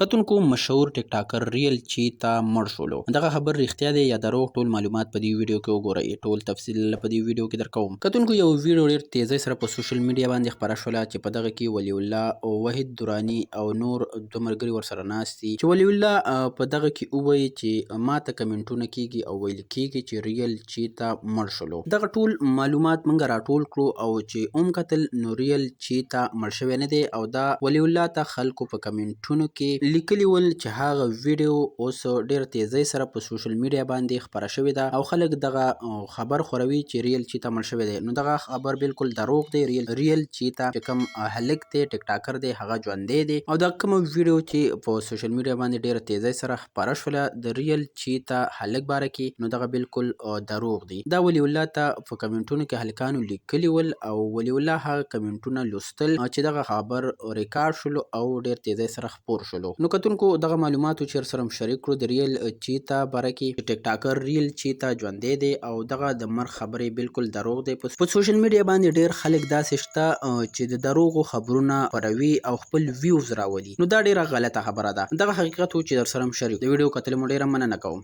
کتونکو مشهور ټیک ټاکر ریل چیتا مړ شولو. دغه خبر رښتیا دی یا دروغ؟ ټول معلومات په دې ویډیو کې وګورئ. ټول تفصیل په دې ویډیو کې درکوم. کتونکو یو ویډیو ډېر تیزی سره په سوشل میډیا باندې خپره شوله چې په دغه کې ولی الله او وحید درانی او نور دوه ملګري ورسره ناست دي چې ولی الله په دغه کې ووایي چې ماته کمنټونه کیږي او ویل کیږي چې ریل چیتا مړ شولو. دغه ټول معلومات موږ راټول کړو او چې کتل نو ریل چیتا مړ شوی نه دی او دا ولی الله ته خلکو په کمنټونو کې لیکلي ول چې هغه ویډیو اوس ډېر تیزی سره په سوشل میډیا باندې خپره شوې ده او خلک دغه خبر خوروي چې ریل چیتا مړ شوی دی. نو دغه خبر بالکل دروغ دی. ریل چیتا چې کوم هلک دی ټیک ټاکر دی هغه ژوندی دی او دا کوم ویډیو چې په سوشل میډیا باندې ډېر تیزی سره خپره شوله د ریل چیتا هلک باره کې نو دغه بالکل دروغ دی. دا ولی الله ته په کمنټونو کې هلکانو لیکلي ول او ولی الله هغه کمنټونه لوستل چې دغه خبر ریکارډ شولو او ډېر تیزی سره خپور شولو. نو کتونکو دغه معلوماتو چې سره شریک کړو د ریل چیتا باره کې ټیک ټاکر ریل چیتا ژوندی دی او دغه د مرګ خبرې بالکل دروغ دی. په سوشل میډیا باندې ډېر خلک داسې شته چې د دروغو خبرونه خپروي او خپل ویوز راولي. نو دا ډېره غلطه خبره ده. دغه حقیقت و چې در سره شریک. د ویډیو کتل مو ډېره مننه کوم.